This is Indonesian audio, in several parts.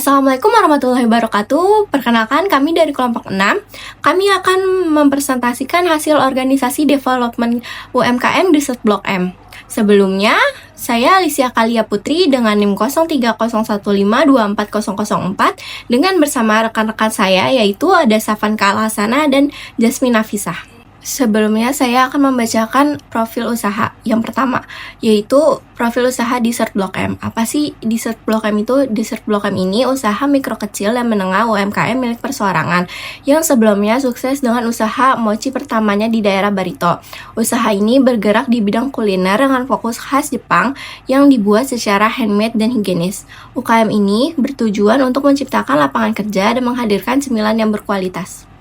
Assalamualaikum warahmatullahi wabarakatuh. Perkenalkan, kami dari kelompok 6. Kami akan mempresentasikan hasil organisasi development UMKM di Blok M. Sebelumnya, saya Alicia Kalia Putri dengan NIM 0301524004 dengan bersama rekan-rekan saya, yaitu ada Safan Kalasana dan Jasmine Nafisah. Sebelumnya saya akan membacakan profil usaha yang pertama, yaitu profil usaha Dessert Blok M. Apa sih Dessert Blok M itu? Dessert Blok M ini usaha mikro kecil dan menengah UMKM milik perseorangan yang sebelumnya sukses dengan usaha mochi pertamanya di daerah Barito. Usaha ini bergerak di bidang kuliner dengan fokus khas Jepang yang dibuat secara handmade dan higienis. UKM ini bertujuan untuk menciptakan lapangan kerja dan menghadirkan cemilan yang berkualitas.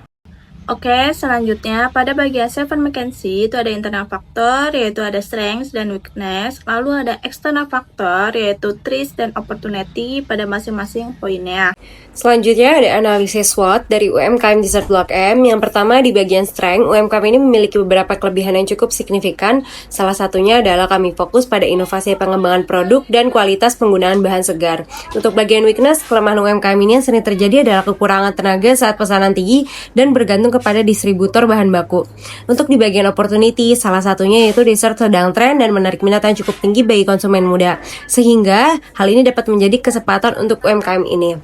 Oke, selanjutnya pada bagian Seven McKinsey itu ada internal factor, yaitu ada strengths dan weakness. Lalu ada external factor, yaitu threats dan opportunity pada masing-masing poinnya. Selanjutnya ada analisis SWOT dari UMKM Dessert Blok M. Yang pertama di bagian strength, UMKM ini memiliki beberapa kelebihan yang cukup signifikan. Salah satunya adalah kami fokus pada inovasi pengembangan produk dan kualitas penggunaan bahan segar. Untuk bagian weakness, kelemahan UMKM ini yang sering terjadi adalah kekurangan tenaga saat pesanan tinggi dan bergantung kepada distributor bahan baku. Untuk di bagian opportunity, salah satunya yaitu dessert sedang tren dan menarik minat yang cukup tinggi bagi konsumen muda. Sehingga hal ini dapat menjadi kesempatan untuk UMKM ini.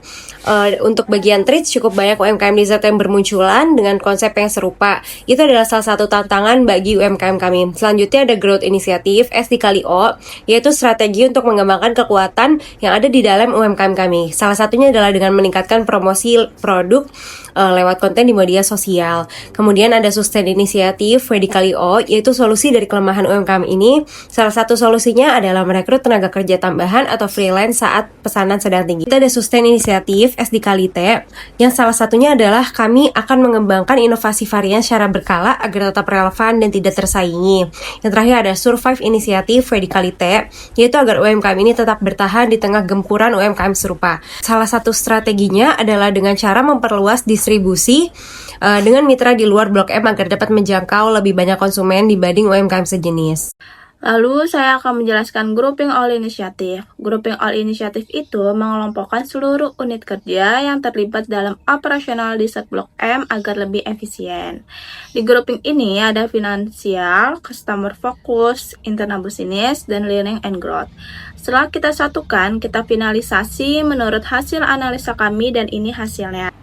Untuk bagian treats, cukup banyak UMKM dessert yang bermunculan dengan konsep yang serupa. Itu adalah salah satu tantangan bagi UMKM kami. Selanjutnya ada growth initiative S dikali O, yaitu strategi untuk mengembangkan kekuatan yang ada di dalam UMKM kami. Salah satunya adalah dengan meningkatkan promosi produk lewat konten di media sosial. Kemudian ada sustain initiative V dikali O, yaitu solusi dari kelemahan UMKM ini. Salah satu solusinya adalah merekrut tenaga kerja tambahan atau freelance saat pesanan sedang tinggi. Kita ada sustain initiative S dikali T, yang salah satunya adalah kami akan mengembangkan inovasi varian secara berkala agar tetap relevan dan tidak tersaingi. Yang terakhir ada survive initiative V dikali T, yaitu agar UMKM ini tetap bertahan di tengah gempuran UMKM serupa. Salah satu strateginya adalah dengan cara memperluas distribusi dengan mitra di luar Blok M agar dapat menjangkau lebih banyak konsumen dibanding UMKM sejenis. Lalu saya akan menjelaskan grouping all initiative. Grouping all initiative itu mengelompokkan seluruh unit kerja yang terlibat dalam operasional Dessert Blok M agar lebih efisien. Di grouping ini ada finansial, customer focus, internal business, dan learning and growth. Setelah kita satukan, kita finalisasi menurut hasil analisa kami dan ini hasilnya.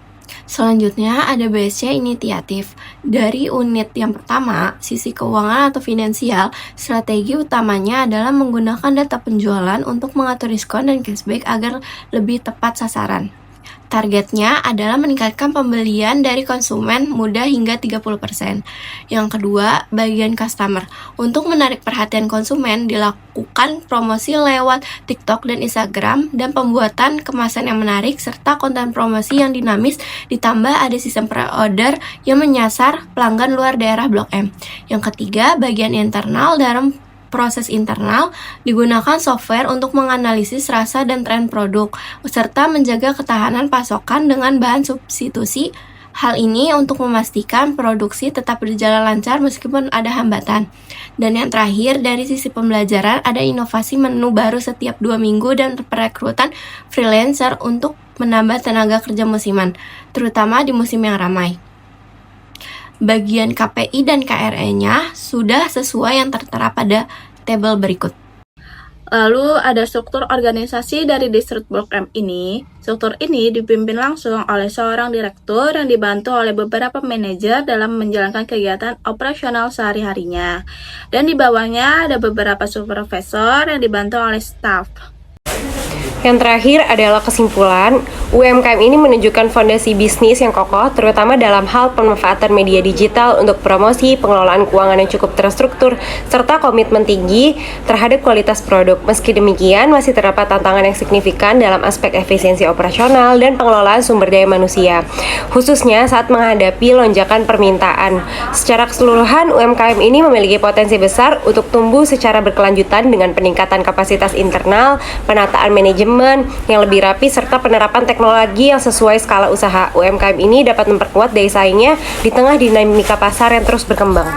Selanjutnya ada BSC inisiatif. Dari unit yang pertama, sisi keuangan atau finansial, strategi utamanya adalah menggunakan data penjualan untuk mengatur diskon dan cashback agar lebih tepat sasaran. Targetnya adalah meningkatkan pembelian dari konsumen muda hingga 30%. Yang kedua, bagian customer. Untuk menarik perhatian konsumen, dilakukan promosi lewat TikTok dan Instagram dan pembuatan kemasan yang menarik serta konten promosi yang dinamis, ditambah ada sistem pre-order yang menyasar pelanggan luar daerah Blok M. Yang ketiga, bagian internal. Dalam proses internal, digunakan software untuk menganalisis rasa dan tren produk, serta menjaga ketahanan pasokan dengan bahan substitusi. Hal ini untuk memastikan produksi tetap berjalan lancar meskipun ada hambatan. Dan yang terakhir, dari sisi pembelajaran, ada inovasi menu baru setiap 2 minggu dan perekrutan freelancer untuk menambah tenaga kerja musiman, terutama di musim yang ramai. Bagian KPI dan KRE-nya sudah sesuai yang tertera pada tabel berikut. Lalu ada struktur organisasi dari Dessert Blok M ini. Struktur ini dipimpin langsung oleh seorang direktur yang dibantu oleh beberapa manajer dalam menjalankan kegiatan operasional sehari-harinya. Dan di bawahnya ada beberapa supervisor yang dibantu oleh staff. Yang terakhir adalah kesimpulan, UMKM ini menunjukkan fondasi bisnis yang kokoh, terutama dalam hal pemanfaatan media digital untuk promosi, pengelolaan keuangan yang cukup terstruktur, serta komitmen tinggi terhadap kualitas produk. Meski demikian, masih terdapat tantangan yang signifikan dalam aspek efisiensi operasional dan pengelolaan sumber daya manusia, khususnya saat menghadapi lonjakan permintaan. Secara keseluruhan, UMKM ini memiliki potensi besar untuk tumbuh secara berkelanjutan dengan peningkatan kapasitas internal, penataan manajemen yang lebih rapi, serta penerapan teknologi yang sesuai skala usaha. UMKM ini dapat memperkuat daya saingnya di tengah dinamika pasar yang terus berkembang.